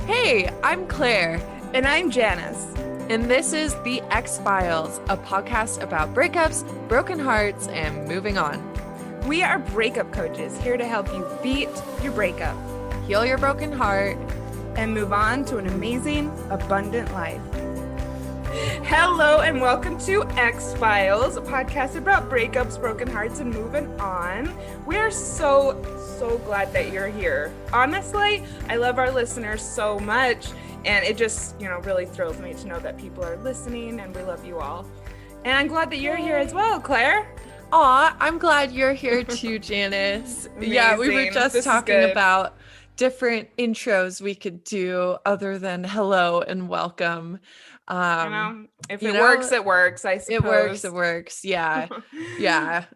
Hey, I'm Claire, And I'm Janice. and this is The X-Files, a podcast about breakups, broken hearts, and moving on. We are breakup coaches here to help you beat your breakup Heal your broken heart. and move on to an amazing, abundant life. Hello, and welcome to X-Files, a podcast about breakups, broken hearts, and moving on. We are so glad that you're here. Honestly, I love our listeners so much, and it just, really thrills me to know that people are listening, and we love you all. And I'm glad that you're here as well, Claire. Aw, I'm glad you're here too, Janice. Yeah, we were Amazing. just This is talking good. about different intros we could do other than hello and welcome. If you it know, works, it works, I suppose. It works. Yeah. Yeah.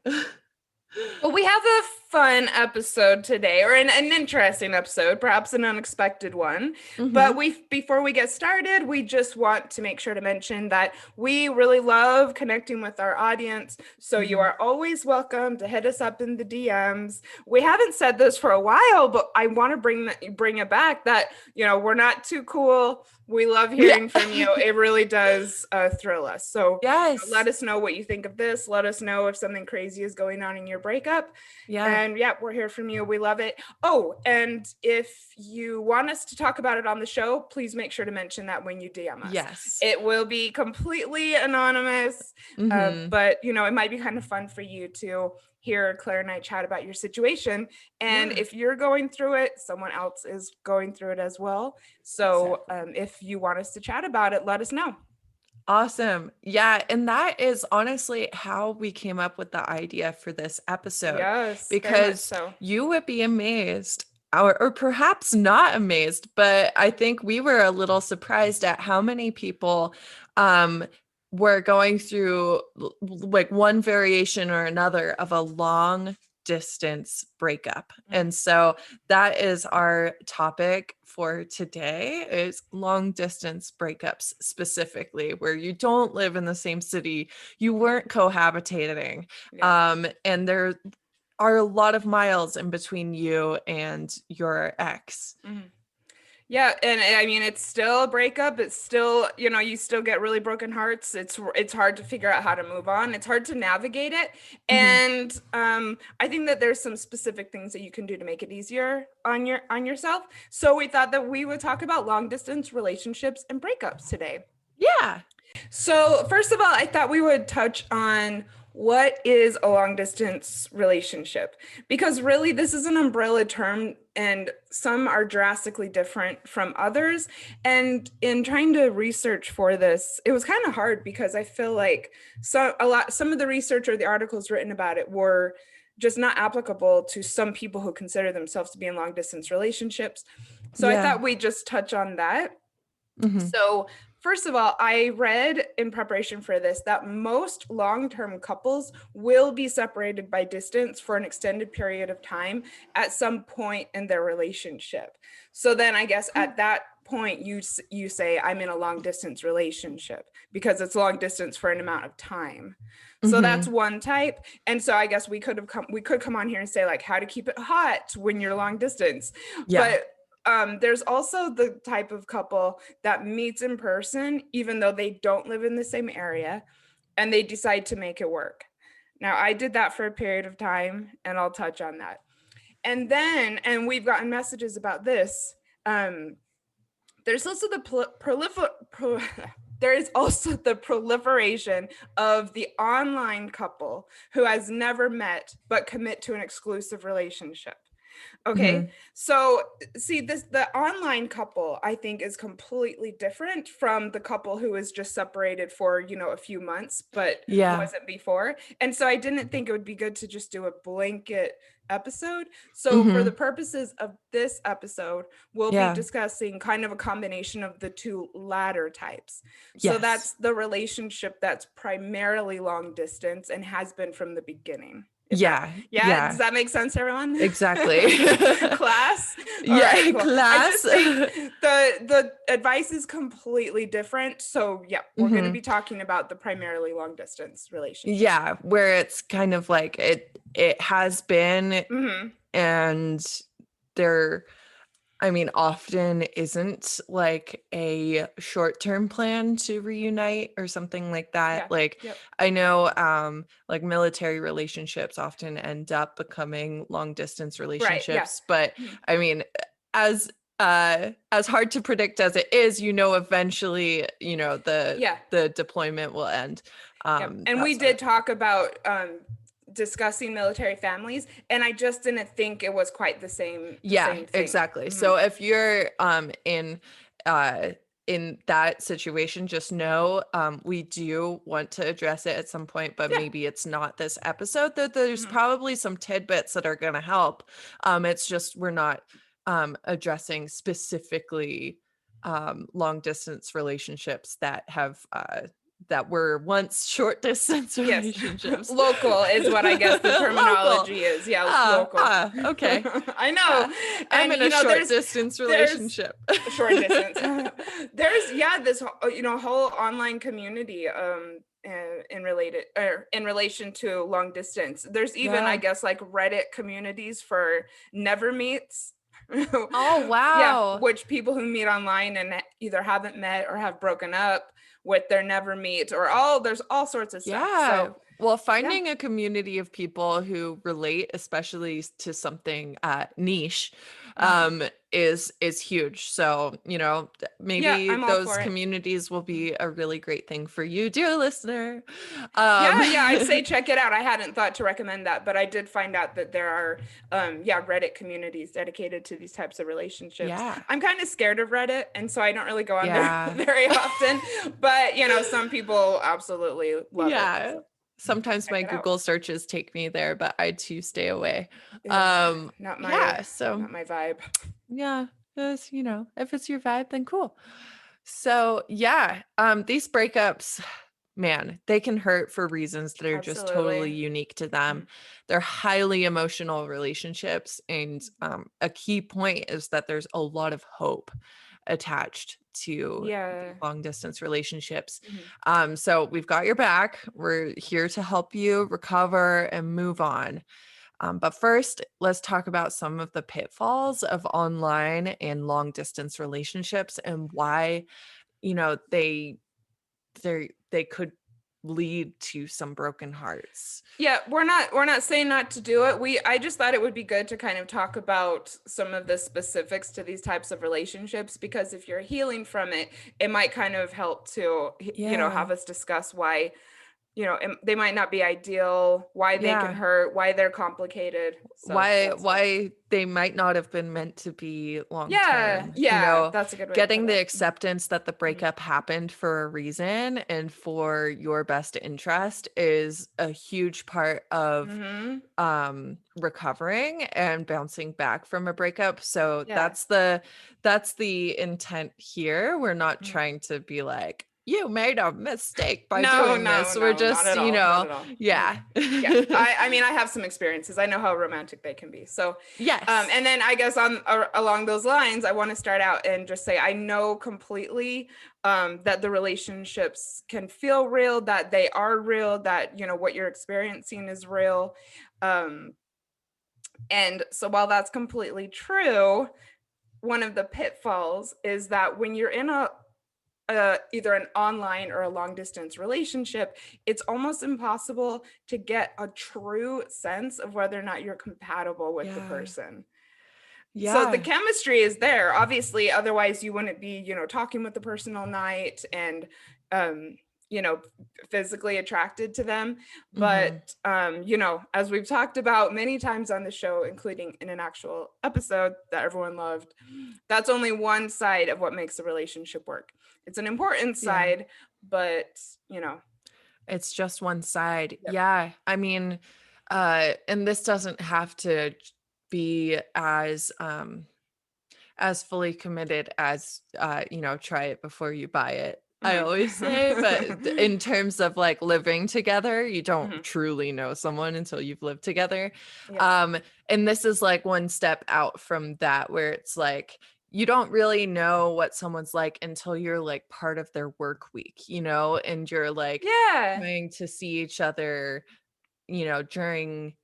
Well, we have a fun episode today, or an interesting episode, perhaps an unexpected one. But before we get started, we just want to make sure to mention that we really love connecting with our audience. So you are always welcome to hit us up in the DMs. We haven't said this for a while, but I want to bring it back that, we're not too cool. We love hearing from you. It really does thrill us. So Yes. let us know what you think of this. Let us know if something crazy is going on in your breakup. Yeah. And we're here from you. We love it. Oh, and if you want us to talk about it on the show, please make sure to mention that when you DM us. Yes. It will be completely anonymous, but it might be kind of fun for you to hear Claire and I chat about your situation. And if you're going through it, someone else is going through it as well. So if you want us to chat about it, let us know. Awesome. Yeah. And that is honestly how we came up with the idea for this episode. Yes, very much because so. you would be amazed, or perhaps not amazed, but I think we were a little surprised at how many people were going through like one variation or another of a long distance breakup. And so that is our topic for today, is long distance breakups, specifically where you don't live in the same city, you weren't cohabitating, and there are a lot of miles in between you and your ex. Yeah, and I mean, it's still a breakup. It's still, you still get really broken hearts. It's hard to figure out how to move on. It's hard to navigate it. And I think that there's some specific things that you can do to make it easier on yourself. So we thought that we would talk about long distance relationships and breakups today. Yeah. So first of all, I thought we would touch on what is a long distance relationship, because really this is an umbrella term and some are drastically different from others. And in trying to research for this, it was kind of hard because I feel like some of the research or the articles written about it were just not applicable to some people who consider themselves to be in long distance relationships. So I thought we'd just touch on that. So first of all, I read in preparation for this that most long-term couples will be separated by distance for an extended period of time at some point in their relationship. So then I guess at that point you say, I'm in a long distance relationship because it's long distance for an amount of time. So that's one type. And so I guess we could come on here and say like how to keep it hot when you're long distance. But there's also the type of couple that meets in person, even though they don't live in the same area, and they decide to make it work. Now, I did that for a period of time, and I'll touch on that. And we've gotten messages about this. There's also there is also the proliferation of the online couple who has never met but commit to an exclusive relationship. Okay. So see the online couple, I think, is completely different from the couple who is just separated for, a few months, but wasn't before. And so I didn't think it would be good to just do a blanket episode. So for the purposes of this episode, we'll be discussing kind of a combination of the two latter types. So that's the relationship that's primarily long distance and has been from the beginning. Does that make sense, everyone? Exactly. Class? Right, cool. Class. I just think the advice is completely different. So we're going to be talking about the primarily long distance relationship. Yeah, where it's kind of like it has been, and there I mean, often isn't like a short-term plan to reunite or something like that. Yeah. Like Yep. I know like military relationships often end up becoming long distance Right. Yeah. relationships, but Mhm. I mean, as hard to predict as it is, eventually, Yeah. the deployment will end. Yep. And That we sort of did talk about discussing military families, and I just didn't think it was quite the Yeah, same thing. exactly. Mhm. So if you're uh in that situation, just know we do want to address it at some point, but Yeah. maybe it's not this episode. That there's Mhm. probably some tidbits that are going to help. It's just we're not addressing specifically long distance relationships that were once short distance Yes. relationships. Local is what I guess the Local. terminology is. Yeah, local. Okay. I know. I'm And in a short there's distance there's relationship. short distance. There's this whole online community in relation to long distance. There's even, I Yeah. guess, like Reddit communities for never meets. Oh, Yeah, wow. which people who meet online and either haven't met or have broken up with their never meet, or there's all sorts of stuff. Yeah. So Well, yeah. finding a community of people who relate, especially to something niche, Mhm. is huge. So, Yeah, maybe I'm all those for it. communities will Mhm. be a really great thing for you, dear listener. Yeah, I'd say check it out. I hadn't thought to recommend that, but I did find out that there are Reddit communities dedicated to these types of relationships. Yeah. I'm kind of scared of Reddit, and so I don't really go on there Yeah. very often, but some people absolutely love it. Yeah. So Sometimes check my it out. Google searches take me there, but I too stay away. Ugh, not Yeah, so my vibe. yeah, just, if it's your vibe, then cool. So yeah, these breakups, man, they can hurt for reasons that are just totally Absolutely. unique to them. Mhm. They're highly emotional relationships, and Mhm. a key point is that there's a lot of hope attached to these Yeah. long distance relationships. Mhm. So we've got your back. We're here to help you recover and move on. But first, let's talk about some of the pitfalls of online and long distance relationships and why, they they could lead to some broken hearts. Yeah, we're not saying not to do it. I just thought it would be good to kind of talk about some of the specifics to these types of relationships, because if you're healing from it, it might kind of help to have Yeah. us discuss why they might not be ideal, why they can Yeah. hurt, why they're complicated. So that's all. Why they might not have been meant to be long Yeah, term. yeah, that's a good way to put Getting the it. acceptance that the Mhm. breakup happened for a reason and for your best interest is a huge part of Mhm. recovering and bouncing back from a breakup. So Yeah. that's the intent here. We're not Mhm. trying to be like, you made a mistake by No, doing no, this. We're no, not just, at all. Not at all. Mhm. yeah. Yeah. I mean, I have some experiences. I know how romantic they can be. So, Yes. and then I guess along those lines, I want to start out and just say I know completely that the relationships can feel real, that they are real, that what you're experiencing is real. Um, and so while that's completely true, one of the pitfalls is that when you're in either an online or a long distance relationship, it's almost impossible to get a true sense of whether or not you're compatible with the Yeah. person. So the Yeah. chemistry is there, obviously, otherwise you wouldn't be, talking with the person all night and, um, you know, physically attracted to them. Mhm. But, as we've talked about many times on the show, including in an actual episode that everyone loved, that's only one side of what makes a relationship work. It's an important Yeah. side, but, you know, It's just one side. yep. Yeah. I mean, and this doesn't have to be as fully committed as try it before you buy it. I always say, but Mhm. in terms of like living together, you don't Mhm. truly know someone until you've lived together. Yep. Um, and this is like one step out from that, where it's like you don't really know what someone's like until you're like part of their work week, and you're like Yeah. trying to see each other, during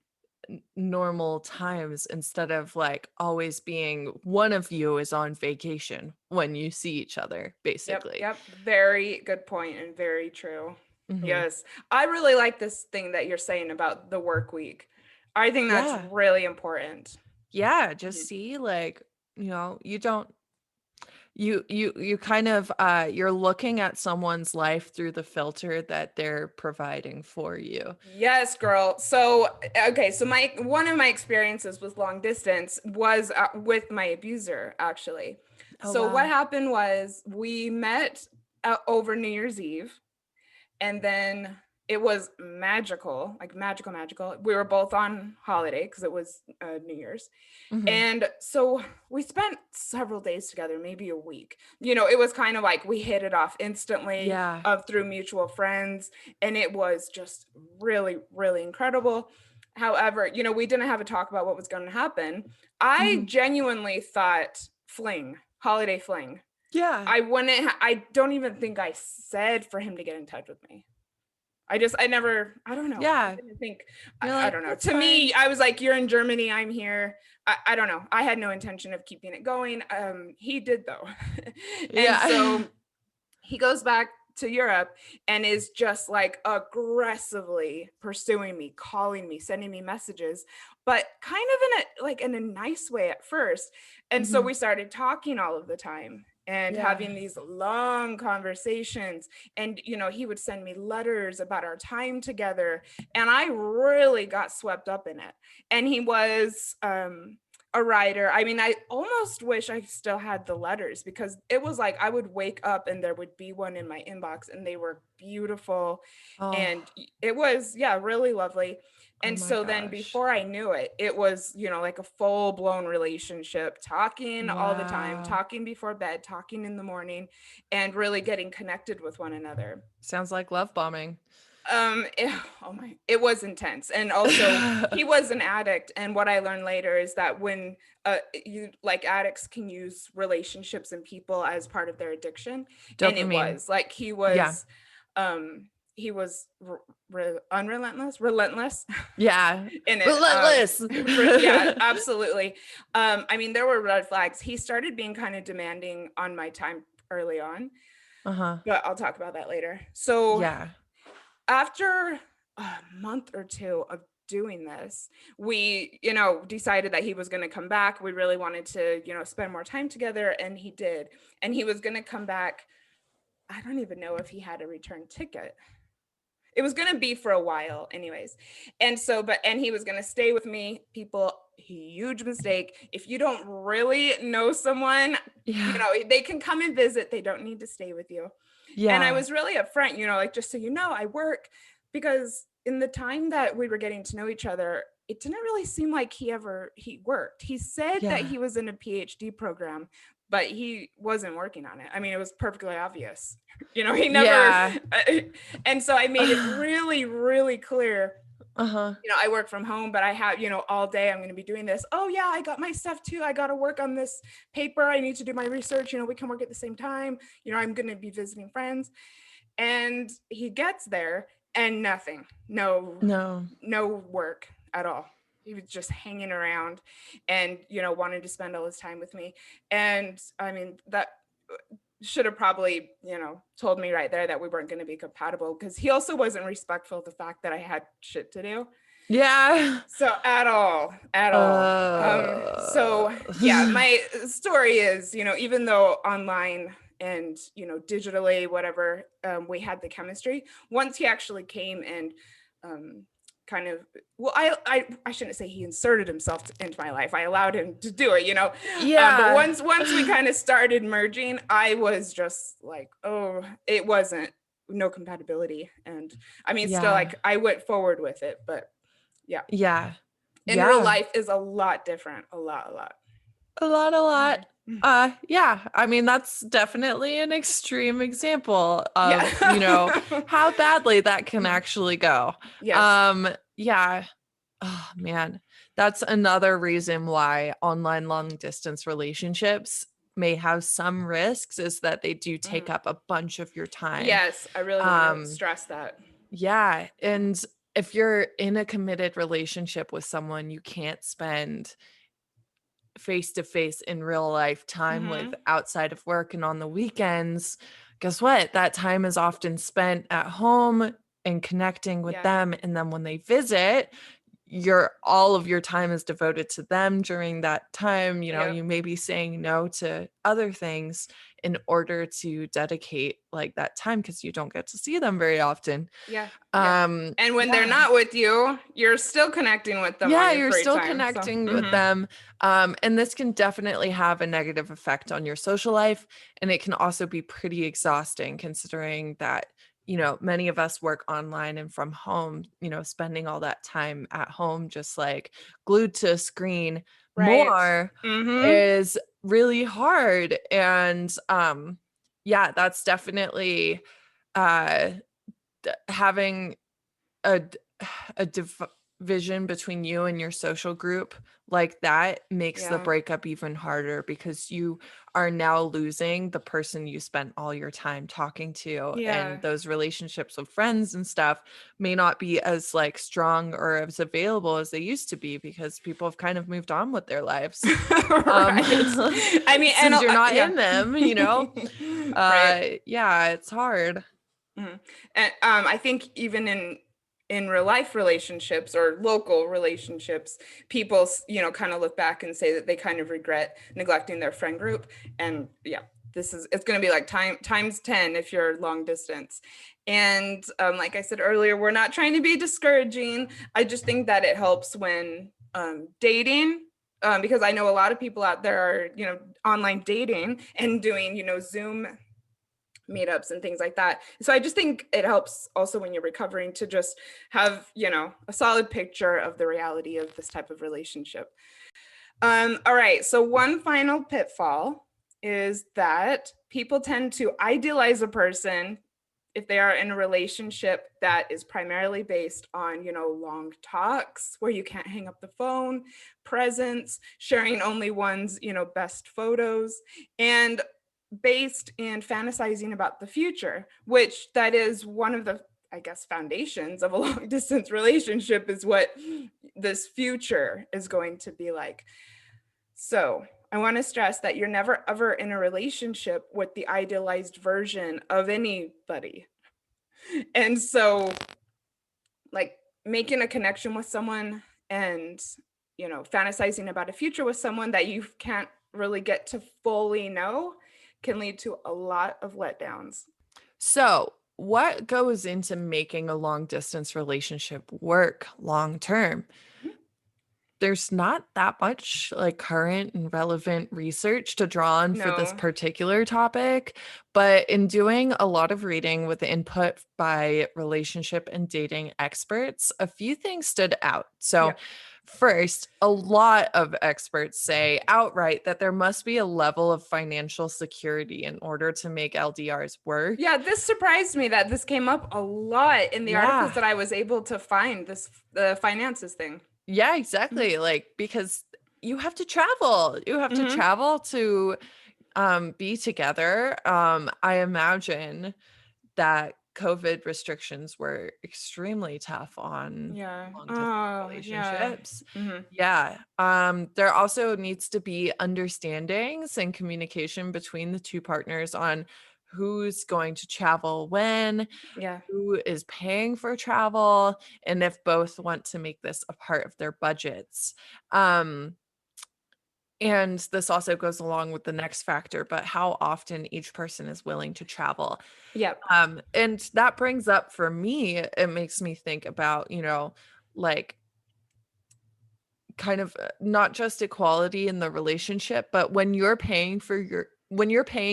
normal times instead of like always being one of you is on vacation when you see each other, Yep, basically. yep. Very good point and very true. Hmm. Yes. I really like this thing that you're saying about the work week. I think that's Yeah. really important. Yeah. Just Mhm. see, like, you don't, you kind of, you're looking at someone's life through the filter that they're providing for you. Yes, girl. So, okay, so my one of my experiences with long distance was with my abuser, actually. Oh, So what wow. happened was we met over New Year's Eve, and then it was magical, like magical, magical. We were both on holiday because it was New Year's. Hmm. And so we spent several days together, maybe a week. It was kind of like we hit it off instantly Yeah. through mutual friends. And it was just really, really incredible. However, we didn't have a talk about what was going to happen. I Hmm. genuinely thought fling, holiday fling. Yeah. I don't even think I said for him to get in touch with me. I never, I don't know. I Yeah. didn't think, You're I like, don't know. that's To fine. me, I was like, you're in Germany, I'm here. I don't know. I had no intention of keeping it going. He did though. And Yeah. so he goes back to Europe and is just like aggressively pursuing me, calling me, sending me messages, but kind of in a nice way at first. And so Hmm. we started talking all of the time and Yeah. having these long conversations. And he would send me letters about our time together, and I really got swept up in it. And he was a writer. I mean, I almost wish I still had the letters, because it was like I would wake up and there would be one in my inbox, and they were beautiful. Oh, And it was, yeah, really lovely. oh And my so then gosh. before I knew it, it was, like a full blown relationship, talking all the time, Wow. talking before bed, talking in the morning, and really getting connected with one another. Sounds like love bombing. Oh my, it was intense. And also he was an addict, and what I learned later is that when you like addicts can use relationships and people as part of their addiction. And it Dopamine. was like Yeah. he was unrelentless relentless Yeah. in it. Relentless. Yeah, absolutely. I mean, there were red flags. He started being kind of demanding on my time early on, Uh-huh. but I'll talk about that later. So Yeah. after a month or two of doing this, we, decided that he was going to come back. We really wanted to, spend more time together, and he did. And he was going to come back. I don't even know if he had a return ticket. It was going to be for a while anyways. And so, and he was going to stay with me. People, huge mistake. If you don't really know someone, Yeah. they can come and visit. They don't need to stay with you. And I Yeah. was really upfront, like, just so you know, I work, because in the time that we were getting to know each other, it didn't really seem like he worked. He said that Yeah. he was in a PhD program, but he wasn't working on it. I mean, it was perfectly obvious. He never, Yeah. and so I made it really, really clear. Uh-huh. I work from home, but I have, all day I'm going to be doing this. Oh yeah, I got my stuff too. I got to work on this paper. I need to do my research. We can work at the same time. I'm going to be visiting friends. And he gets there and nothing, No. no work at all. He was just hanging around and, wanted to spend all his time with me. And I mean, that should have probably, told me right there that we weren't going to be compatible, because he also wasn't respectful of the fact that I had shit to do. Yeah. So at all. Uh, So yeah, my story is, even though online and, digitally, whatever, we had the chemistry, once he actually came and, kind of, well, I shouldn't say he inserted himself into my life. I allowed him to do it, but yeah. once we kind of started merging, I was just like, oh, it wasn't, no compatibility. And I mean, still, Yeah. like, I went forward with it, but yeah, Yeah. in real Yeah. life is a lot different, a lot. A lot, a lot. Mhm. Yeah. I mean, that's definitely an extreme example Yeah. of, how badly that can actually go. Yes. Yeah. Oh man. That's another reason why online long distance relationships may have some risks, is that they do take Mhm. up a bunch of your time. Yes, I really want to Um, stress that. yeah. And if you're in a committed relationship with someone, you can't spend face to face in real life time with Mm-hmm. outside of work and on the weekends. Guess what? That time is often spent at home and connecting with Yeah. them. And then when they visit, all of your time is devoted to them during that time. You know, Yep. you may be saying no to other things in order to dedicate like that time because you don't get to see them very often. Yeah. Yeah. And when they're Yeah. not with you, you're still connecting with them on Yeah, your you're free still time. So, connecting with mm-hmm. them. And this can definitely have a negative effect on your social life. And it can also be pretty exhausting considering that, many of us work online and from home, spending all that time at home, just like glued to a screen Right. more Mm-hmm. is really hard. And yeah, that's definitely uh, having a d a division between you and your social group like that makes the Yeah. breakup even harder because you are now losing the person you spent all your time talking to, and Yeah. those relationships with friends and stuff may not be as, like, strong or as available as they used to be because people have kind of moved on with their lives, um, Right. I mean, and since you're not yeah. in them, Right. Yeah, it's hard. Mhm. And I think even in real life relationships or local relationships, people, kind of look back and say that they kind of regret neglecting their friend group. And yeah, it's going to be like times 10 if you're long distance. And like I said earlier, we're not trying to be discouraging. I just think that it helps when dating. Because I know a lot of people out there are, online dating and doing, Zoom meetups and things like that. So I just think it helps also when you're recovering to just have, a solid picture of the reality of this type of relationship. All right. So one final pitfall is that people tend to idealize a person if they are in a relationship that is primarily based on, long talks where you can't hang up the phone, presence, sharing only one's, best photos, and based in fantasizing about the future, which that is one of the, I guess, foundations of a long distance relationship is what this future is going to be like. So I want to stress that you're never ever in a relationship with the idealized version of anybody. And so, like, making a connection with someone and, fantasizing about a future with someone that you can't really get to fully know can lead to a lot of letdowns. So, what goes into making a long distance relationship work long term? There's not that much like current and relevant research to draw on for this No. particular topic, but in doing a lot of reading with input by relationship and dating experts, a few things stood out. So, Yep. first, a lot of experts say outright that there must be a level of financial security in order to make LDRs work. Yeah, this surprised me that this came up a lot in the articles Yeah. that I was able to find, the finances thing. Yeah, Mhm. exactly. Like, because you have to travel. You have to Mhm. travel to be together. I imagine that COVID restrictions were extremely tough on Yeah. long distance Oh, yeah. relationships. Mhm. Yeah. There also needs to be understandings and communication between the two partners on who's going to travel when, Yeah. who is paying for travel, and if both want to make this a part of their budgets. Um, and this also goes along with the next factor, but how often each person is willing to travel. Yep. And that brings up for me, it makes me think about, like kind of not just equality in the relationship, but when you're paying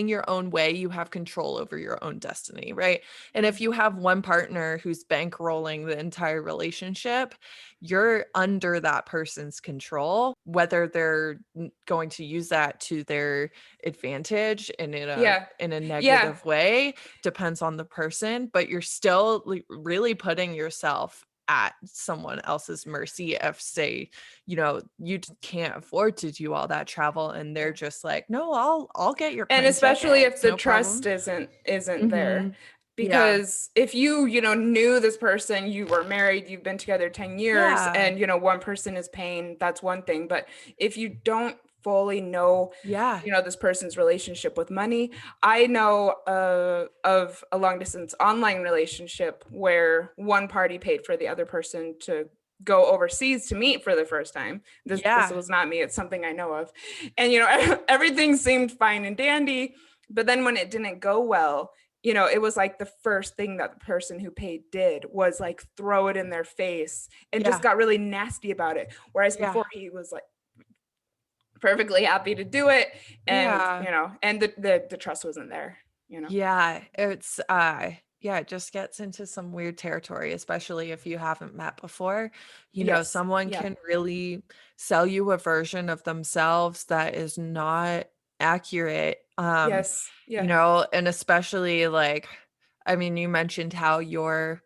your own way, you have control over your own destiny, right? And if Mhm. you have one partner who's bankrolling the entire relationship, you're under that person's control, whether they're going to use that to their advantage and Yeah. in a Yeah. negative way depends on the person, but you're still really putting yourself at someone else's mercy if say you can't afford to do all that travel and they're Yeah. just like, no, I'll get your And plane especially if tickets, the no trust problem. isn't there. Mhm. Yeah. Because if you, knew this person, you were married, you've been together 10 years, Yeah. and, one person is paying, that's one thing. But if you don't fully know, Yeah. this person's relationship with money, I know of a long distance online relationship where one party paid for the other person to go overseas to meet for the first time. This Yeah. was not me. It's something I know of. And, everything seemed fine and dandy. But then when it didn't go well, it was like the first thing that the person who paid did was like throw it in their face and just Yeah. got really nasty about it. Whereas Yeah. before he was like perfectly happy to do it. And, Yeah. and the trust wasn't there. Yeah. It's yeah, it just gets into some weird territory, especially if you haven't met before. Yes. Someone Yeah. can really sell you a version of themselves that is not accurate. Yes. Yeah. And especially like, I mean, you mentioned how your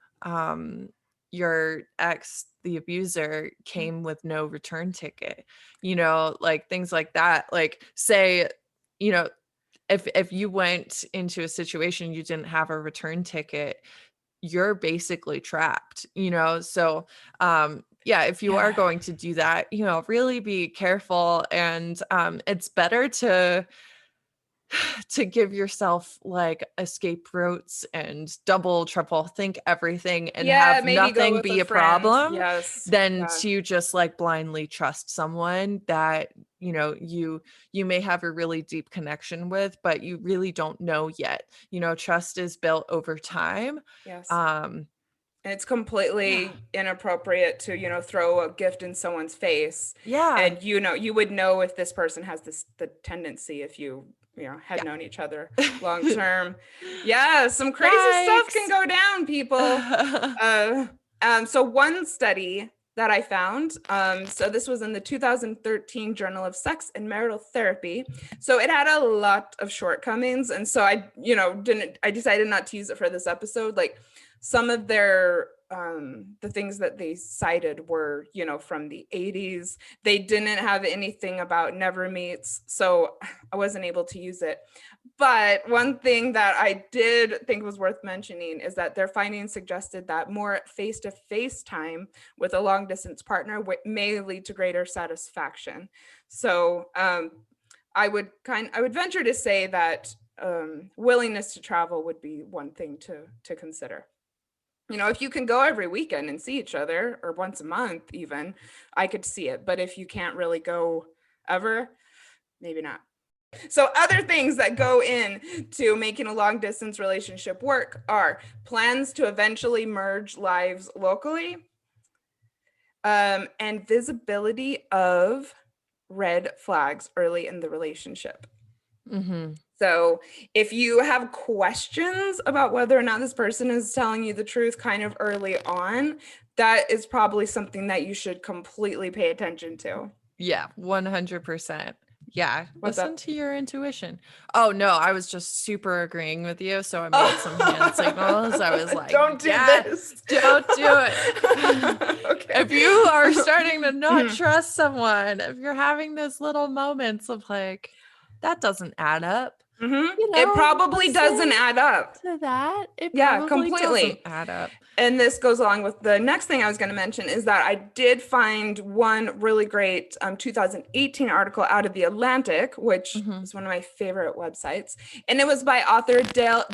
ex, the abuser, came with no return ticket, like things like that. Like say, you know, if you went into a situation you didn't have a return ticket, you're basically trapped, so yeah, if you are Yeah. going to do that, really be careful. And it's better to give yourself like escape routes and double triple think everything and Yeah. have Maybe go nothing with a be a friend. problem Yes. than Yeah. to just like blindly trust someone that you may have a really deep connection with, but you really don't know yet. Trust is built over time. Yes. um And it's yeah. completely inappropriate to, throw a gift in someone's face. Yeah. And, you would know if this person has the tendency if you, had Yeah. known each other long term. Yeah, some crazy stuff can Yikes. go down, people. Uh, so one study that I found, so this was in the 2013 Journal of Sex and Marital Therapy. So it had a lot of shortcomings. And so I decided not to use it for this episode. Like some of their the things that they cited were from the 80s. They didn't have anything about never meets, so I wasn't able to use it. But one thing that I did think was worth mentioning is that their findings suggested that more face-to-face time with a long distance partner may lead to greater satisfaction. So I would venture to say that willingness to travel would be one thing to consider. If you can go every weekend and see each other, or once a month even, I could see it. But if you can't really go ever, maybe not. So other things that go in to making a long distance relationship work are plans to eventually merge lives locally, and visibility of red flags early in the relationship. Mm-hmm. So if you have questions about whether or not this person is telling you the truth kind of early on, that is probably something that you should completely pay attention to. Yeah, 100%. Yeah, What's listen up? to your intuition. Oh no, I was just super agreeing with you. So I made some hand signals. I was Oh, like, don't do yeah, this. don't do it. Okay. If you are starting to not trust someone, if you're having those little moments of like, that doesn't add up, It probably doesn't listen add up. to that. It Yeah, probably doesn't completely. add up. And this goes along with the next thing I was going to mention is that I did find one really great 2018 article out of The Atlantic, which Mm-hmm. is one of my favorite websites. And it was by author Del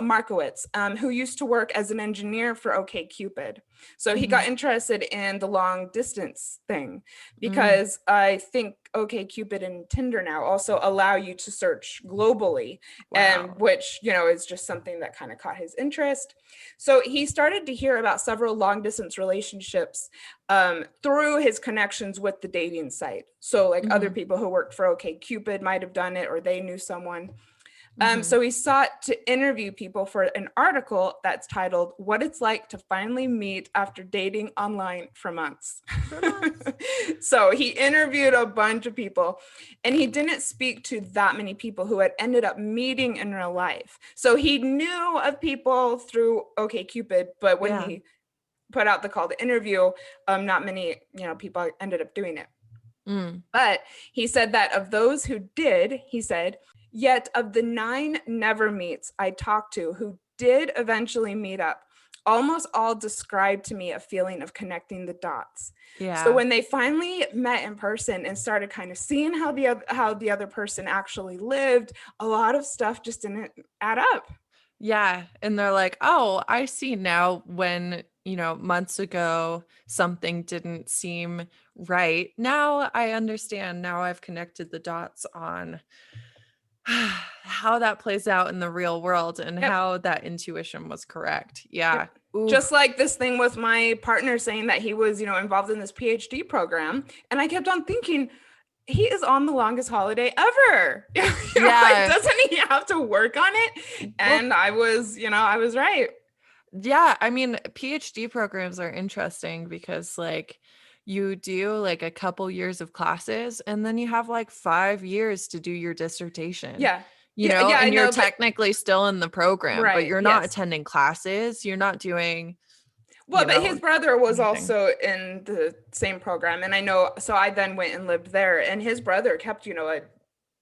Markowitz, who used to work as an engineer for OkCupid. So he Mm-hmm. got interested in the long distance thing Mm. because I think OkCupid and Tinder now also allow you to search globally, and Wow. which, is just something that kind of caught his interest. So he started to hear about several long distance relationships through his connections with the dating site. So like other Mm-hmm. people who worked for OkCupid might have done it, or they knew someone. Mm-hmm. So he sought to interview people for an article that's titled "What It's Like to Finally Meet After Dating Online for Months." For months. So he interviewed a bunch of people, and he didn't speak to that many people who had ended up meeting in real life. So he knew of people through OkCupid, but when Yeah. he put out the call to interview, not many, people ended up doing it. Mm. But he said that of those who did, he said, yet of the 9 never meets I talked to who did eventually meet up, almost all described to me a feeling of connecting the dots. So Yeah. when they finally met in person and started kind of seeing how the other person actually lived, a lot of stuff just didn't add up. Yeah. And they're like, oh, I see now when, months ago something didn't seem right. Now I understand. Now I've connected the dots on how that plays out in the real world and Yep. how that intuition was correct. Yep. Yeah. Ooh. Just like this thing with my partner saying that he was, involved in this PhD program. And I kept on thinking, he is on the longest holiday ever. Like, Yeah. doesn't he have to work on it? Well, And I was right. yeah. I mean, PhD programs are interesting because, like, you do like a couple years of classes and then you have like 5 years to do your dissertation, Yeah. Yeah. Yeah, I and you're know. But technically still in the program, but right. you're not Yes. attending classes. You're not doing, Well, but his brother was anything. also in the same program. And I know, so I then went and lived there. And his brother kept, a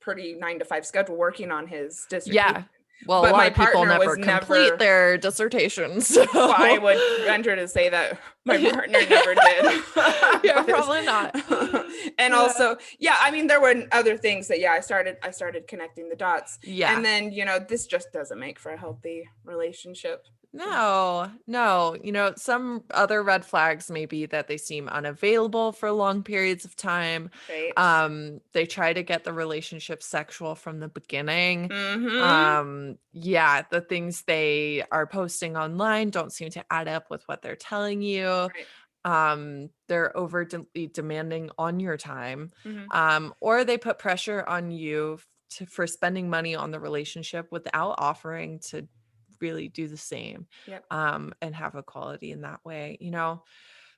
pretty 9 to 5 schedule working on his dissertation. Yeah. Well, a But lot my of people partner never was complete never. their dissertations. Well, I So would venture to say that my partner never did. yeah, But probably not. and Yeah. also, yeah, I mean, there were other things that, yeah, I started connecting the dots. And Yeah. then, this just doesn't make for a healthy relationship. No, no. Some other red flags may be that they seem unavailable for long periods of time. Right. They try to get the relationship sexual from the beginning. Mm-hmm. Yeah, the things they are posting online don't seem to add up with what they're telling you. Right. They're overly demanding on your time. Mm-hmm. Or they put pressure on you for spending money on the relationship without offering to really do the same, Yep. and have a quality in that way,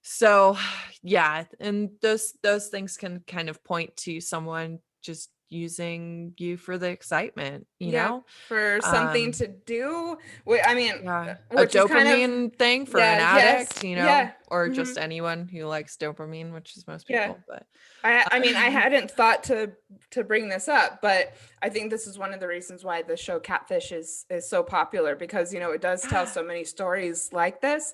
so yeah, and those things can kind of point to someone just using you for the excitement, Yeah, for something um to do. I mean, yeah, a which is kind of, dopamine thing for an yeah, yes, addict, yeah. or Hmm. just anyone who likes dopamine, which is most Yeah. people, but I mean, I hadn't thought to bring this up, but I think this is one of the reasons why the show Catfish is so popular, because it does tell yeah, so many stories like this.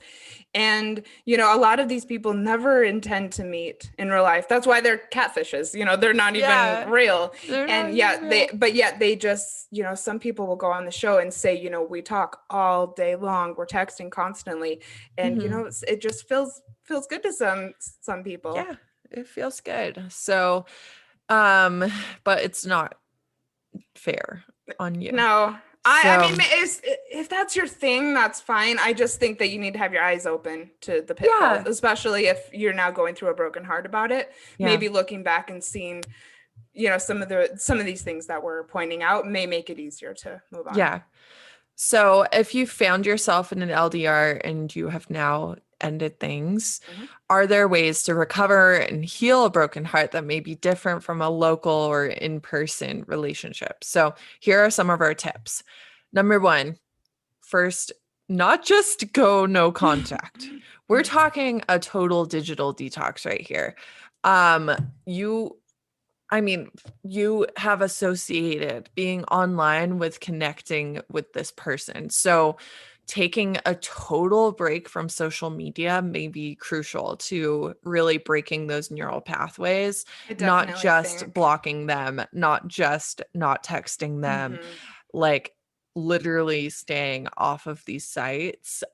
And a lot of these people never intend to meet in real life. That's why they're catfishes. They're not even yeah, real. they're not And even yet they real. but yet they just, some people will go on the show and say, we talk all day long, we're texting constantly. And Mhm. it just feels good to some people. Yeah, it feels good. So, but it's not fair on you. No, I So, mean, if that's your thing, that's fine. I just think that you need to have your eyes open to the pitfalls, yeah, especially if you're now going through a broken heart about it. yeah, Maybe looking back and seeing, some of these things that we're pointing out may make it easier to move on. yeah. So, if you found yourself in an LDR and you have now ended things, Mhm. are there ways to recover and heal a broken heart that may be different from a local or in-person relationship? So, here are some of our tips. Number one, first, not just go no contact. We're Mhm. talking a total digital detox right here. Um, you I mean, you have associated being online with connecting with this person. So, taking a total break from social media may be crucial to really breaking those neural pathways, I not definitely just think. blocking them, not just not texting them, Mhm. like literally staying off of these sites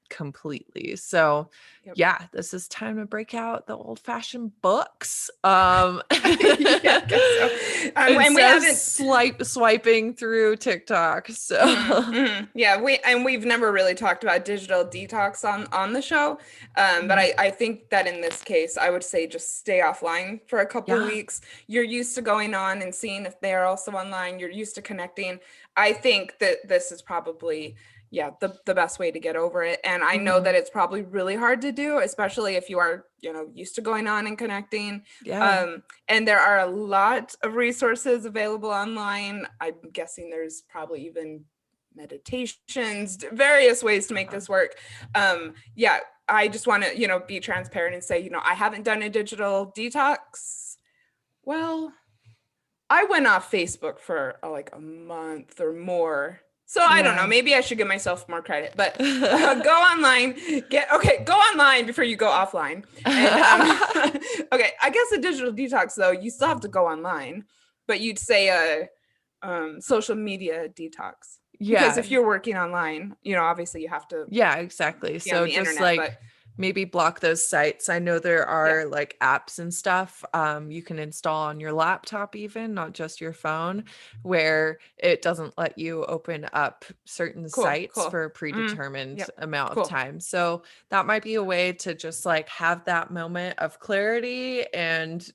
completely. So, Yep. yeah, this is time to break out the old-fashioned books, Yeah, I guess so. And we instead of haven't. swiping through TikTok. Mhm, So, mhm. Yeah, we've never really talked about digital detox on the show, but Mhm. I think that in this case, I would say just stay offline for a couple Yeah, weeks. You're used to going on and seeing if they're also online. You're used to connecting. I think that this is probably, yeah, the best way to get over it. And I know that mhm, it's probably really hard to do, especially if you are, used to going on and connecting. yeah, And there are a lot of resources available online. I'm guessing there's probably even meditations, various ways to make yeah, this work. Yeah, I just want to, be transparent and say, I haven't done a digital detox. Well, I went off Facebook for like a month or more So I don't know. Yeah. Maybe I should give myself more credit, but go online. Go online before you go offline. And okay, I guess a digital detox though, you still have to go online, but you'd say a social media detox because Yeah. if you're working online, obviously you have to Yeah, exactly. be on So the just internet. But like maybe block those sites. I know there yeah, are like apps and stuff you can install on your laptop even, not just your phone, where it doesn't let you open up certain cool, sites cool. for a predetermined Yep, amount of cool. time. So that might be a way to just like have that moment of clarity and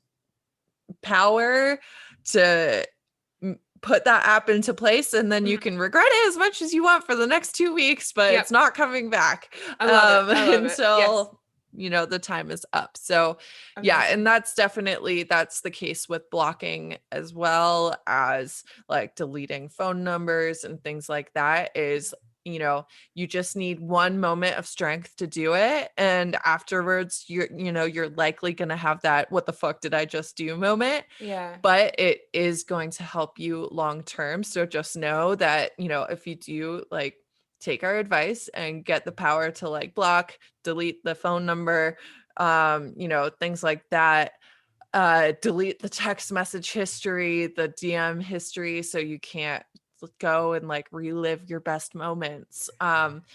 power to put that app into place, and then you Mhm. can regret it as much as you want for the next 2 weeks, but it's Yep, not coming back I love it. I love it. Yes, until the time is up. So yeah, and amazing. that's the case with blocking as well as like deleting phone numbers and things like that. Is you just need one moment of strength to do it, and afterwards you're likely going to have that what the fuck did I just do moment, Yeah. but it is going to help you long term. So just know that, if you do like take our advice and get the power to like block, delete the phone number, things like that, delete the text message history, the DM history, so you can't go and like relive your best moments.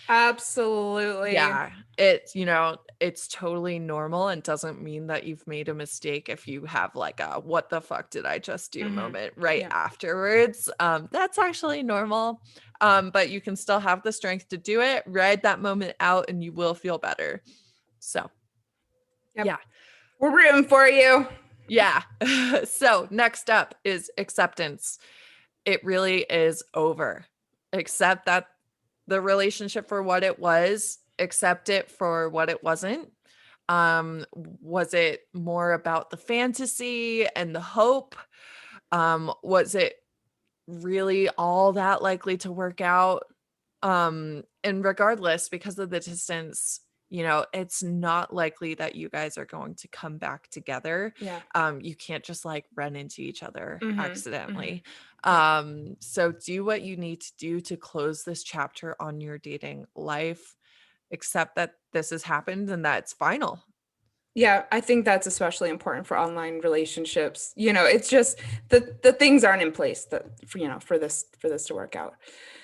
Absolutely. Yeah, it's totally normal and doesn't mean that you've made a mistake if you have like a what the fuck did I just do Hmm. moment right Yeah. afterwards. That's actually normal. But you can still have the strength to do it, ride that moment out, and you will feel better. So, Yep. yeah. We're rooting for you. Yeah. So, next up is acceptance. It really is over. Accept that the relationship for what it was, accept it for what it wasn't. Was it more about the fantasy and the hope? Was it really all that likely to work out? And regardless, because of the distance, it's not likely that you guys are going to come back together. Yeah. You can't just like run into each other Hmm. Hmm. accidentally. Yep. So do what you need to do to close this chapter on your dating life. Accept that this has happened and that it's final. Yeah, I think that's especially important for online relationships. It's just the things aren't in place that for this to work out.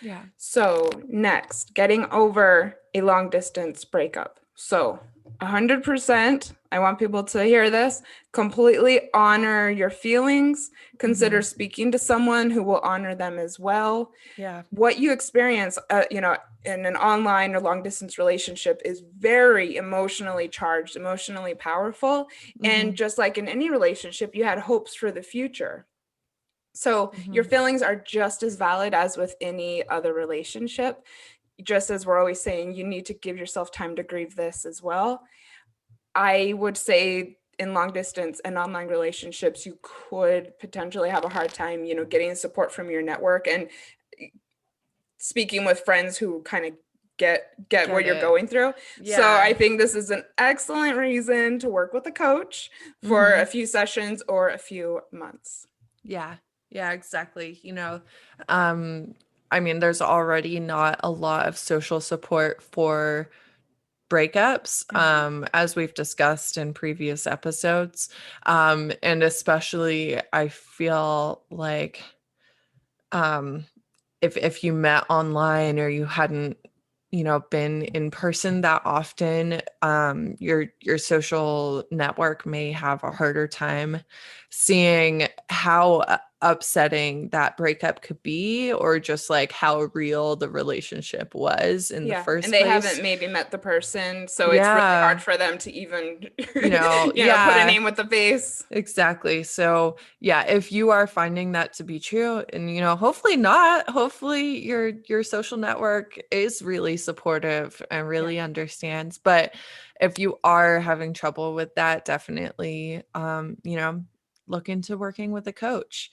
Yeah. So next, getting over a long distance breakup. So 100%, I want people to hear this, completely honor your feelings. Consider Hmm. speaking to someone who will honor them as well. Yeah. What you experience, in an online or long distance relationship is very emotionally charged, emotionally powerful. And Hmm. just like in any relationship, you had hopes for the future. So your Hmm. feelings are just as valid as with any other relationship. Just as we're always saying, you need to give yourself time to grieve this as well. I would say in long distance and online relationships, you could potentially have a hard time, getting support from your network and speaking with friends who kind of get what Get you're it. going through. So Yeah. I think this is an excellent reason to work with a coach for a Hmm. few sessions or a few months. Yeah. Yeah, exactly. Um, I mean, there's already not a lot of social support for breakups, Mhm. as we've discussed in previous episodes. And especially I feel like um if you met online or you hadn't been in person that often, your social network may have a harder time seeing how upsetting that breakup could be, or just like how real the relationship was in the Yeah, and first they place. haven't maybe met the person, so it's really hard Yeah, for them to even, put a yeah. name with the face. Exactly. So, yeah, if you are finding that to be true, and hopefully not, hopefully your social network is really supportive and Yeah. really understands. But if you are having trouble with that, definitely look into working with a coach.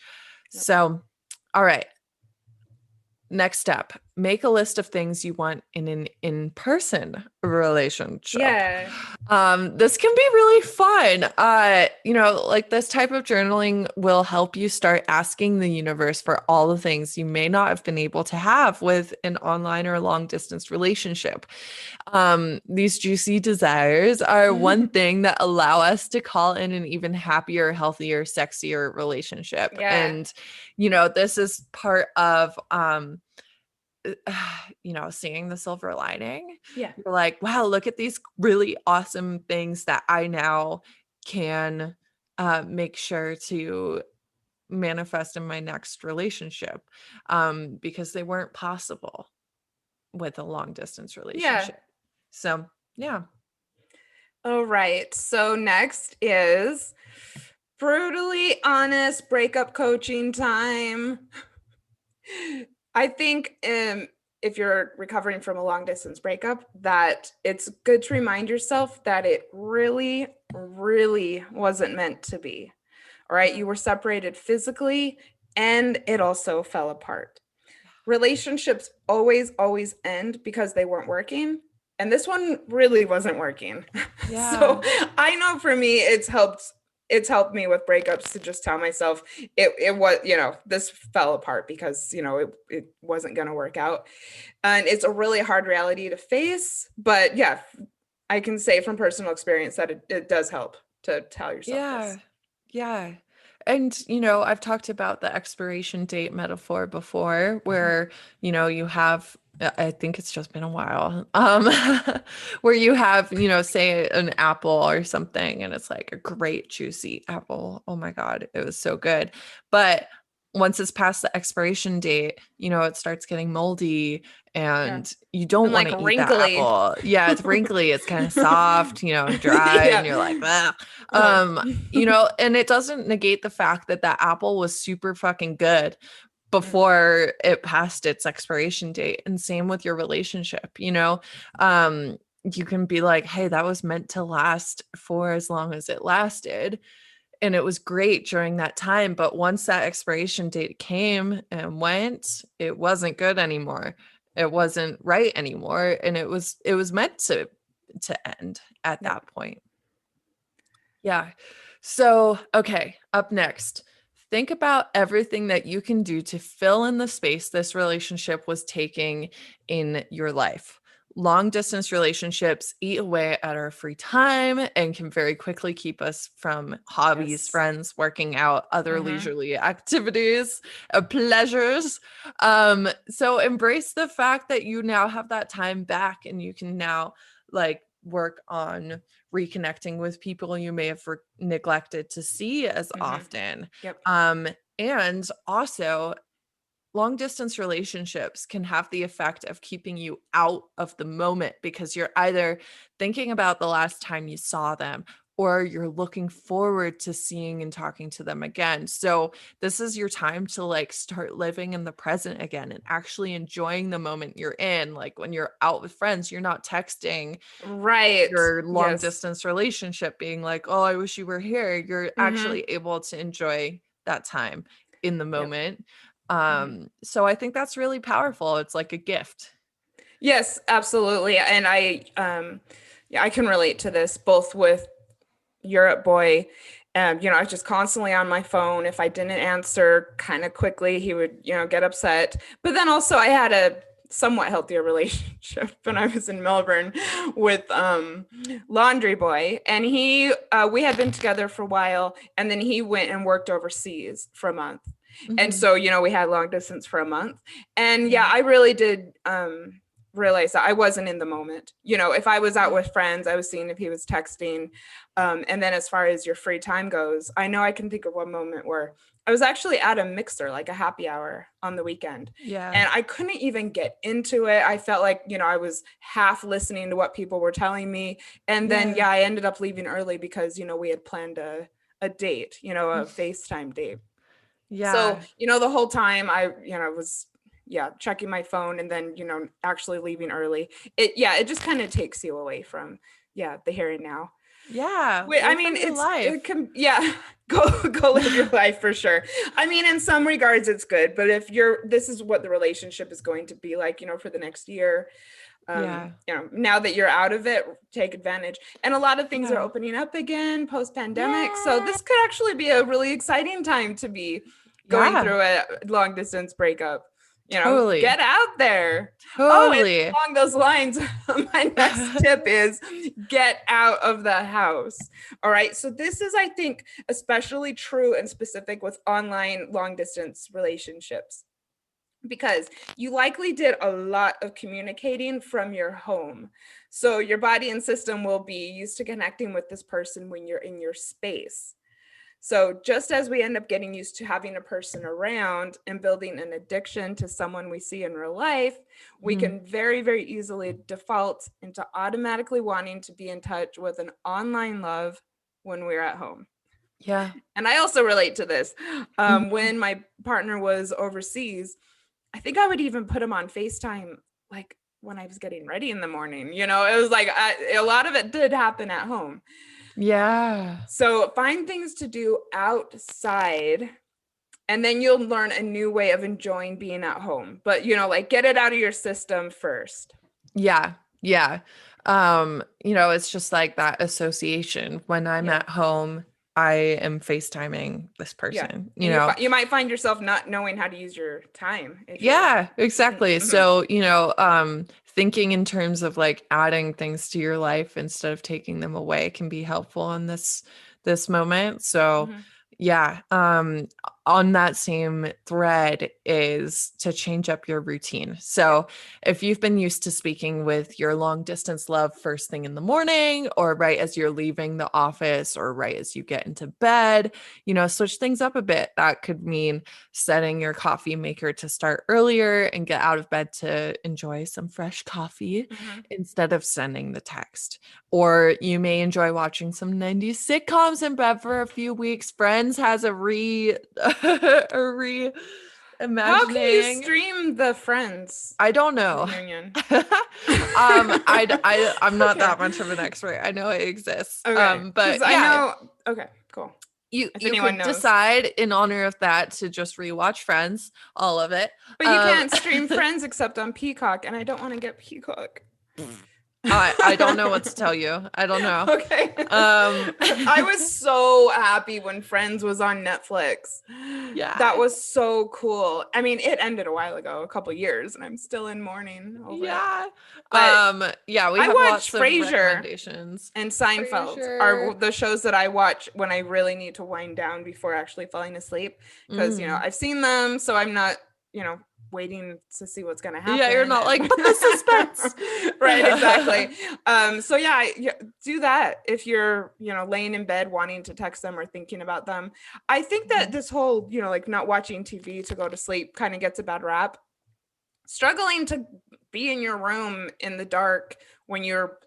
Yep. So, all right. Next step. make a list of things you want in an in-person relationship. Yeah. This can be really fun. Like this type of journaling will help you start asking the universe for all the things you may not have been able to have with an online or long distance relationship. These juicy desires are one thing that allow us to call in an even happier, healthier, sexier relationship. Yeah. And, this is part of, seeing the silver lining. Yeah. You're like, wow, look at these really awesome things that I now can make sure to manifest in my next relationship, because they weren't possible with a long distance Yeah. relationship. So, yeah. All right. So next is brutally honest breakup coaching time. I think if you're recovering from a long distance breakup, that it's good to remind yourself that it really, really wasn't meant to be. All right. You were separated physically and it also fell apart. Relationships always, always end because they weren't working. And this one really wasn't working. So Yeah. I know for me, it's helped me with breakups to just tell myself it was, this fell apart because, it wasn't going to work out. And it's a really hard reality to face. But yeah, I can say from personal experience that it does help to tell yourself Yeah. this. Yeah. And, I've talked about the expiration date metaphor before where, you have, I think it's just been a while, where you have, say an apple or something, and it's like a great juicy apple. Oh my God, it was so good. But once it's past the expiration date, it starts getting moldy Yeah. and you don't And want like to eat that wrinkly. apple. Yeah, it's wrinkly, it's kind of soft, and dry, and Yeah. you're like, ah. Uh, And it doesn't negate the fact that that apple was super fucking good mhm. before it passed its expiration date. And same with your relationship. You can be like, hey, that was meant to last for as long as it lasted. And it was great during that time. But once that expiration date came and went, it wasn't good anymore. It wasn't right anymore. And it was meant to end at Yep. that point. Yeah. So, okay, up next, think about everything that you can do to fill in the space this relationship was taking in your life. Long distance relationships eat away at our free time and can very quickly keep us from hobbies, Yes. friends, working out, other Hmm. leisurely activities, pleasures. So embrace the fact that you now have that time back and you can now like work on reconnecting with people you may have neglected to see as Hmm. often. Yep. And also, long distance relationships can have the effect of keeping you out of the moment because you're either thinking about the last time you saw them or you're looking forward to seeing and talking to them again. So this is your time to like start living in the present again and actually enjoying the moment you're in. Like when you're out with friends, you're not texting Right. your long Yes. distance relationship being like, oh, I wish you were here. You're Hmm. actually able to enjoy that time in the Yep. moment. Hmm. So I think that's really powerful. It's like a gift. Yes, absolutely. And yeah, I can relate to this both with Europe boy. I was just constantly on my phone. If I didn't answer kind of quickly, he would, get upset. But then also I had a somewhat healthier relationship when I was in Melbourne with Laundry Boy. And we had been together for a while, and then he went and worked overseas for a month. And Mhm. so, we had long distance for a month. And yeah, Yeah. I really did realize that I wasn't in the moment. If I was out Yeah. with friends, I was seeing if he was texting. And then as far as your free time goes, I know I can think of one moment where I was actually at a mixer, like a happy hour on the weekend, Yeah. and I couldn't even get into it. I felt like, I was half listening to what people were telling me. And then, Yeah. yeah, I ended up leaving early because, we had planned a date, a FaceTime date. So, Yeah. the whole time was, yeah, checking my phone and then, actually leaving early. It just kind of takes you away from, yeah, the here and now. Yeah. Wait, I Well, mean, from your it life. can, yeah. go live your life for sure. I mean, in some regards it's good, but if this is what the relationship is going to be like, for the next year, Yeah. now that you're out of it, take advantage. And a lot of things are Yeah. opening up again post-pandemic. So Yeah. this could actually be a really exciting time to be going Yeah. through a long distance breakup. Totally. Get out there. Oh, and Totally. along those lines, my next tip is get out of the house. All right. So this is, I think, especially true and specific with online long distance relationships, because you likely did a lot of communicating from your home. So your body and system will be used to connecting with this person when you're in your space. So just as we end up getting used to having a person around and building an addiction to someone we see in real life, we Mhm. can very, very easily default into automatically wanting to be in touch with an online love when we're at home. Yeah. And I also relate to this. Mhm. When my partner was overseas, I think I would even put him on FaceTime, like when I was getting ready in the morning. It was like a lot of it did happen at home. Yeah. So find things to do outside, and then you'll learn a new way of enjoying being at home. But, like get it out of your system first. Yeah. Yeah. It's just like that association. When I'm Yeah. at home, I am FaceTiming this Yeah. person, And you might find yourself not knowing how to use your time if you're. Yeah, exactly. Mhm. So, thinking in terms of like adding things to your life instead of taking them away can be helpful in this moment. So, Mhm. yeah, on that same thread is to change up your routine. Yeah. So, if you've been used to speaking with your long distance love first thing in the morning or right as you're leaving the office or right as you get into bed, switch things up a bit. That could mean setting your coffee maker to start earlier and get out of bed to enjoy some fresh coffee Mhm. instead of sending the text. Or you may enjoy watching some 90s sitcoms in bed for a few weeks. Friends has a a How can you reimagining. stream the Friends I don't know. reunion? I'm not Okay. that much of an expert. I know it exists. Okay. Because But I yeah, know. Okay. Cool. you If you anyone could knows. decide in honor of that to just rewatch Friends, all of it. But you can't stream Friends except on Peacock, and I don't want to get Peacock. I don't know what to tell you. I don't know. Okay. Um I was so happy when Friends was on Netflix. That yeah. was so cool. I mean, it ended a while ago, a couple years, and I'm still in mourning over it. Yeah. But Yeah, we I have watch lots of Frasier recommendations. and Seinfeld are Frasier. the shows that I watch when I really need to wind down before actually falling asleep. Because, Mm. I've seen them, so I'm not, waiting to see what's going to Yeah, you're happen. not like, but the suspense. Right, exactly. So yeah, do that if you're, laying in bed wanting to text them or thinking about them. I think that this whole, like not watching TV to go to sleep kind of gets a bad rap. Struggling to be in your room in the dark when you're,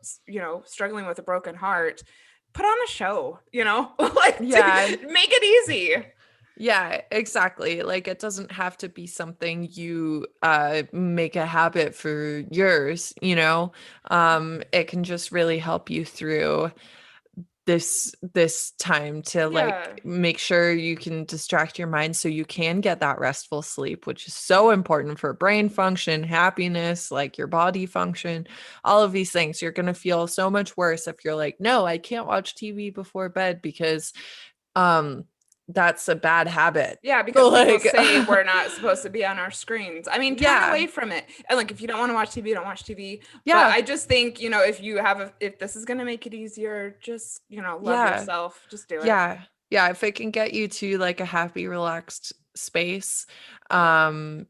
struggling with a broken heart, put on a show, like Yeah. make it easy. Yeah, exactly. Like it doesn't have to be something you make a habit for yours. It can just really help you through this time to Yeah. like make sure you can distract your mind so you can get that restful sleep, which is so Yeah. important for brain function, happiness, like your body function, all of these things. You're going to feel so much worse if you're like, no, I can't watch TV before bed because um that's a bad habit. Yeah, because people Like say we're not supposed to be on our screens. I mean, turn yeah. away from it. And like if you don't want to watch TV, don't watch TV. But Yeah. I just think, if this is going to make it easier, just, love Yeah. yourself. Just do it. Yeah. Yeah, if it can get you to like a happy, relaxed space, um,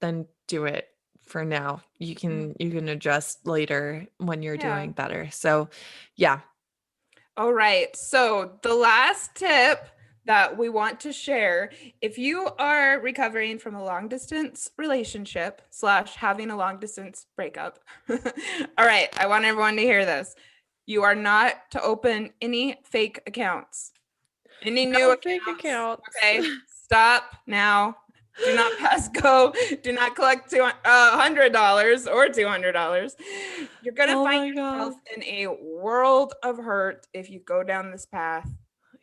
then do it for now. You Mhm. can you can adjust later when you're Yeah. doing better. So, yeah. All right. So the last tip that we want to share, if you are recovering from a long distance relationship / having a long distance breakup, all right, I want everyone to hear this. You are not to open any fake accounts, any new No fake accounts. accounts. Okay, stop now. Do not pass go. Do not collect $100 or $200. You're gonna Oh find my God. yourself in a world of hurt if you go down this path.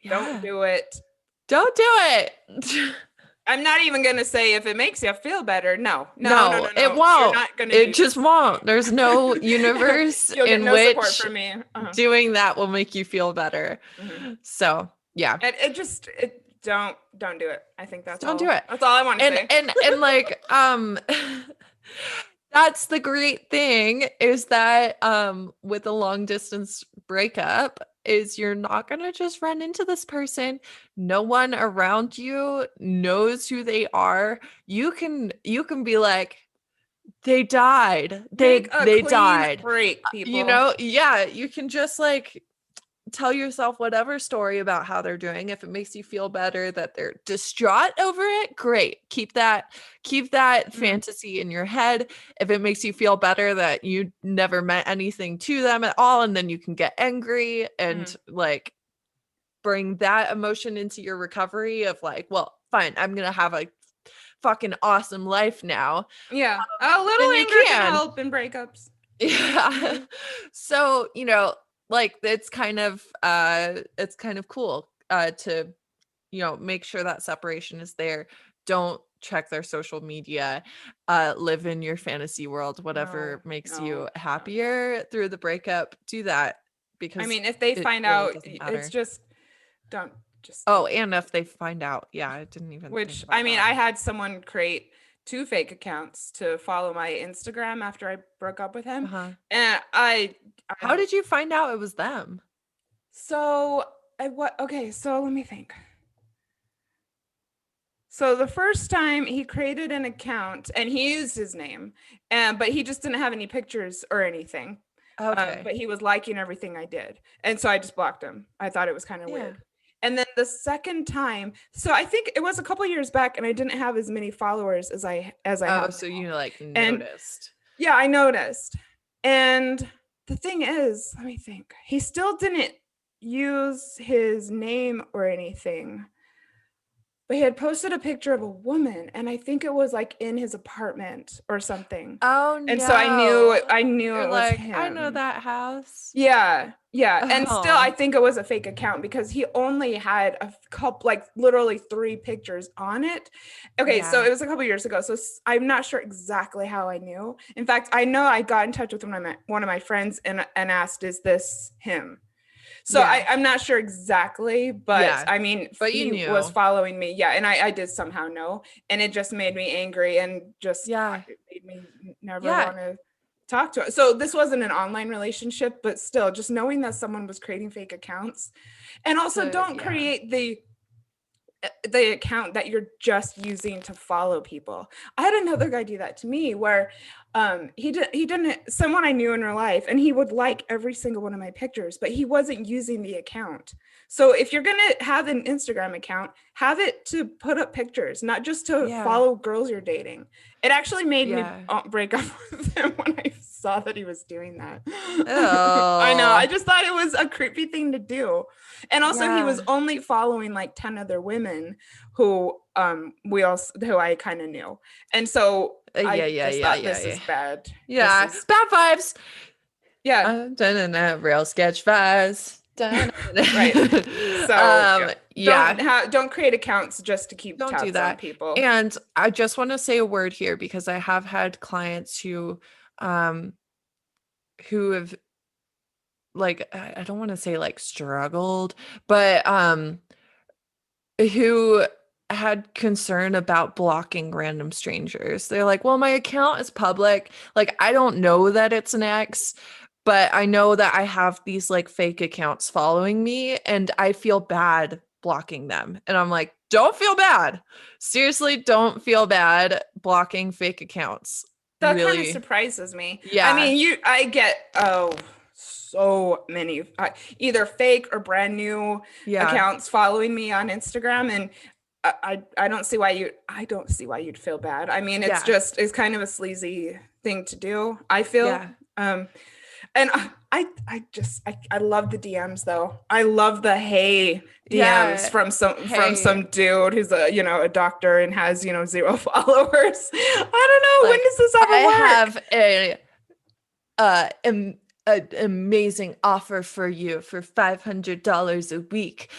Don't Yeah. do it. Don't do it. I'm not even going to say if it makes you feel better. No, no, no, No, no, it no. You're won't. not going to It do just won't. There's no this. universe You'll get in no support which from me. doing that will make you feel better. Mhm. So, yeah. And don't do it. I think Just that's don't do all. it. That's all I want to And say. and like that's the great thing is that with a long distance breakup is you're not going to just run into this person. No one around you knows who they are. You can be like they died. Make a They clean died. break, people. Yeah, you can just like tell yourself whatever story about how they're doing. If it makes you feel better that they're distraught over it, great. Keep that Mhm. fantasy in your head. If it makes you feel better that you never meant anything to them at all, and then you can get angry and Mhm. like bring that emotion into your recovery of like, well, fine, I'm gonna have a fucking awesome life now. Yeah, a little Then you anger can can. help in breakups. Yeah. So, like it's kind of cool to, make sure that separation is there. Don't check their social media. Live in your fantasy world, No, whatever makes no, you no, no. happier through the breakup, do that I because mean, if they it find really out, doesn't it's matter. just don't just Oh, don't. and if they find out, yeah, I didn't even think Which I about mean, that. I had someone create two fake accounts to follow my Instagram after I broke up with him, Uh-huh. and I How did you find out it was them? so I what? Okay, so let me think. So the first time he created an account and he used his name, and but he just didn't have any pictures or anything. Okay. But he was liking everything I did, and so I just blocked him. I thought it was kind of Yeah. weird. And then the second time, so I think it was a couple years back, and I didn't have as many followers as I Oh, have so now. you like And noticed. yeah, I noticed. And the thing is, let me think. He still didn't use his name or anything, but he had posted a picture of a woman, and I think it was like in his apartment or something. Oh, And so I knew you're it was like, "I know him. that house." Yeah, yeah. And still I Oh, think it was a fake account because he only had a couple, like literally three pictures on it. Okay, so yeah. it was a couple years ago. So I'm not sure exactly how I knew. In fact, I know I got in touch with one of my friends and asked, "Is this him?" So Yeah. I'm not sure exactly, but Yeah. I mean, But you he was knew. following me. Yeah, and I did somehow know, and it just made me angry and just Yeah. it made me never Yeah. want to talk to him. So this wasn't an online relationship, but still, just knowing that someone was creating fake accounts, and also don't Yeah. create the account that you're just using to follow people. I had another guy do that to me where he didn't someone I knew in real life, and he would like every single one of my pictures, but he wasn't using the account. So if you're gonna have an Instagram account, have it to put up pictures, not just to Yeah. follow girls you're dating. It actually made me Yeah. break up with him when I saw that he was doing that. I know. I Oh. just thought it was a creepy thing to do. And also he was Yeah. only following like 10 other women who I kind of knew. And so Yeah, I yeah, just yeah, thought yeah, this yeah. is bad. This Yeah. is Bad vibes. yeah, Real sketch vibes. right. So yeah. Yeah. Don't create accounts just to keep Don't do tabs on that. people. And I just want to say a word here because I have had clients um who have like I don't want to say like struggled, but who had concern about blocking random strangers. They're like, "Well, my account is public. Like I don't know that it's an ex, but I know that I have these like fake accounts following me and I feel bad blocking them." And I'm like, "Don't feel bad. Seriously, don't feel bad blocking fake accounts." That kind of Really. surprises me. I Yeah. mean, I get so many either fake or brand new Yeah. accounts following me on Instagram, and I don't see why you'd feel bad. I mean, Yeah. it's kind of a sleazy thing to do, I feel. Yeah. And I love the DMs though. I love the hey DMs Yeah. from some Hey, dude who's a doctor and has zero followers. I don't know, when like does this I ever work? have an amazing offer for you for $500 a week.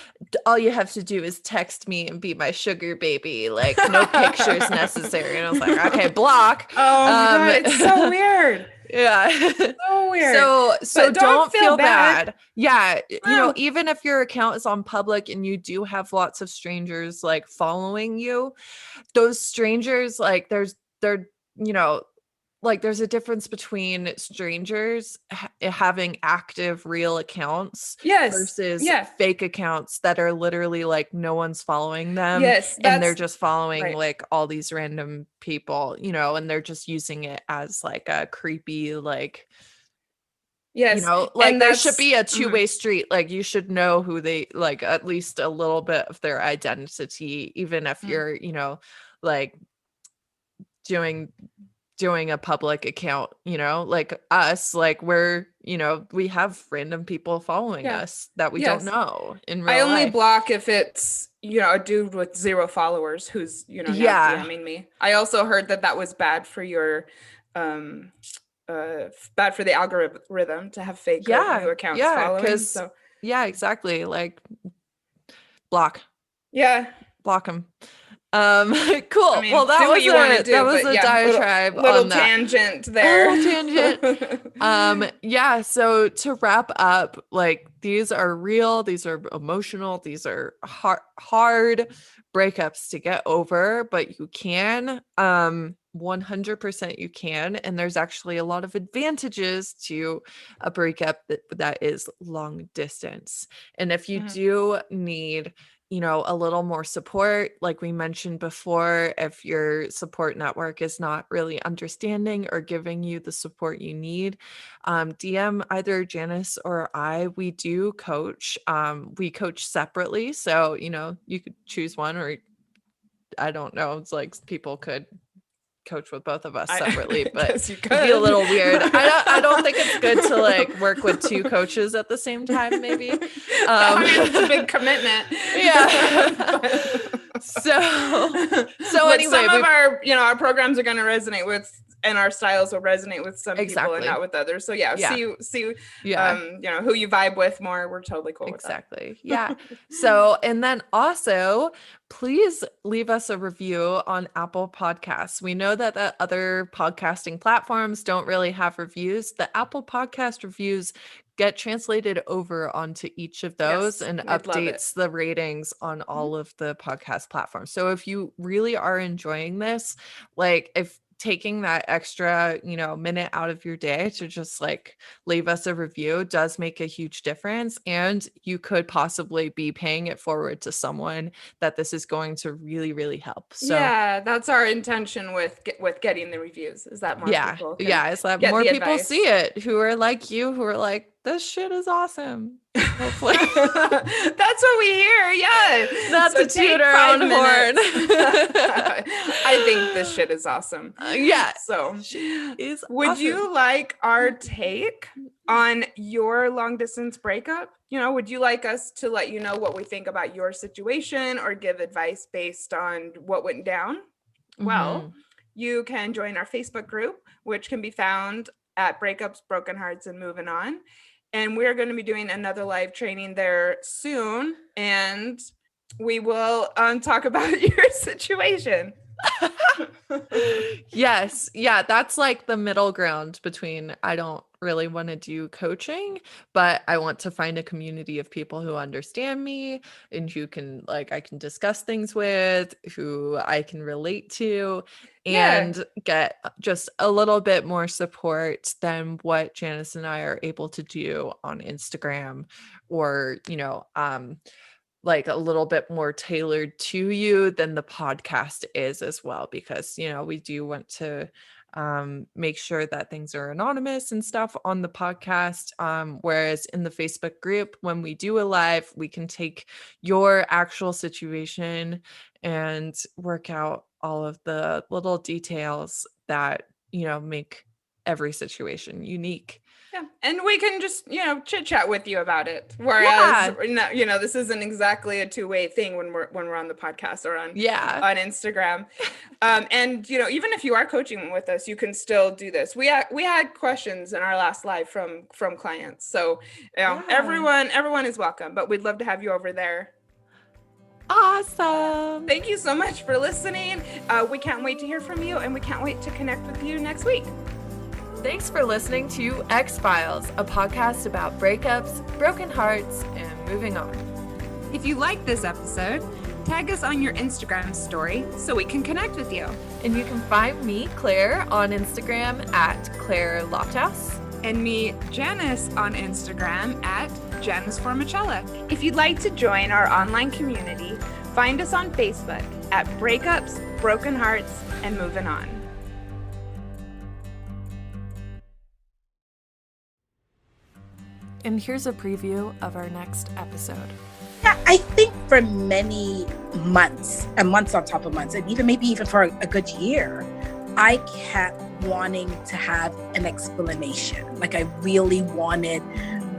all you have to do is text me and be my sugar baby, like no pictures necessary. And I was like, okay, block. Oh my God, it's so weird. Yeah. So weird. So But don't feel bad. bad. Yeah. No. Even if your account is on public and you do have lots of strangers like following you, those strangers, like they're, you know, like there's a difference between strangers having active real accounts Yes. versus Yeah. fake accounts that are literally like no one's following them, Yes. and they're That's just following right. like all these random people, and they're just using it as like a creepy, like, Yes. like And there should that's be a two-way street. Like you should know who they, like at least a little bit of their identity, even if you're, like doing a public account, like us, like we're, we have random people following yeah. us that we don't Yes. know in I real only life. block if it's, a dude with 0 followers who's, now Yeah. DMing me. I also heard that was bad for your, bad for the algorithm to have fake or new accounts following. Because So yeah, exactly. Like block yeah. them. Cool. Well, Do what you want to do, that was but a yeah, diatribe little on that. tangent A there. little tangent. Yeah, so to wrap up, like these are real, these are emotional, these are hard breakups to get over, but you can 100% you can, and there's actually a lot of advantages to a breakup that is long distance. And if you do need a little more support, like we mentioned before, if your support network is not really understanding or giving you the support you need, DM either Janice or I. We do coach. We coach separately. So, you could choose one, or I don't know. It's like people could coach with both of us separately, but it'd be a little weird. I don't think it's good to like work with 2 coaches at the same time, maybe. It's a big commitment. Yeah. So anyway, some of our programs are going to resonate with, and our styles will resonate with some people and not with others. So see who you vibe with more. We're totally cool with that. Exactly. Yeah. So, and then also please leave us a review on Apple Podcasts. We know that the other podcasting platforms don't really have reviews. The Apple Podcast reviews get translated over onto each of those and updates the ratings on all of the podcast platforms. So if you really are enjoying this, like if taking that extra, minute out of your day to just like leave us a review does make a huge difference. And you could possibly be paying it forward to someone that this is going to really, really help. So yeah, that's our intention with getting the reviews, is that more people is that more people see it who are like you, who are like, this shit is awesome. Hopefully. That's what we hear. Yeah. Not to toot our own horn. I think this shit is awesome. Yeah. So would you like our take on your long distance breakup? Would you like us to let you know what we think about your situation or give advice based on what went down? Well, you can join our Facebook group, which can be found at Breakups, Broken Hearts, and Moving On. And we're going to be doing another live training there soon. And we will talk about your situation. Yes. Yeah. That's like the middle ground between, I don't really want to do coaching, but I want to find a community of people who understand me and who can, like, I can discuss things with, who I can relate to, and get just a little bit more support than what Janice and I are able to do on Instagram, or, like a little bit more tailored to you than the podcast is as well, because, we do want to make sure that things are anonymous and stuff on the podcast. Whereas in the Facebook group, when we do a live, we can take your actual situation and work out all of the little details that, make every situation unique. Yeah. And we can just, chit chat with you about it. Whereas, this isn't exactly a two-way thing when we're on the podcast or on Instagram. And, even if you are coaching with us, you can still do this. We had questions in our last live from clients. So, everyone is welcome, but we'd love to have you over there. Awesome. Thank you so much for listening. We can't wait to hear from you, and we can't wait to connect with you next week. Thanks for listening to X-Files, a podcast about breakups, broken hearts, and moving on. If you like this episode, tag us on your Instagram story so we can connect with you. And you can find me, Claire, on Instagram at Claire Lofthouse. And me, Janice, on Instagram at Janice Formicella. If you'd like to join our online community, find us on Facebook at Breakups, Broken Hearts, and Moving On. And here's a preview of our next episode. Yeah, I think for many months, and months on top of months, and maybe even for a good year, I kept wanting to have an explanation. Like, I really wanted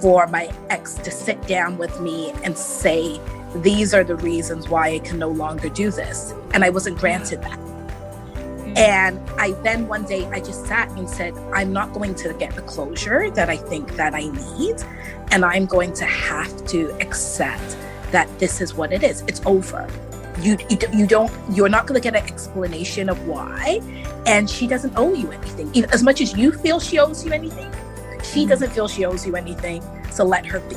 for my ex to sit down with me and say, these are the reasons why I can no longer do this. And I wasn't granted that. And I then one day I just sat and said, I'm not going to get the closure that I think that I need. And I'm going to have to accept that this is what it is. It's over. You're not going to get an explanation of why. And she doesn't owe you anything. As much as you feel she owes you anything, she doesn't feel she owes you anything. So let her be.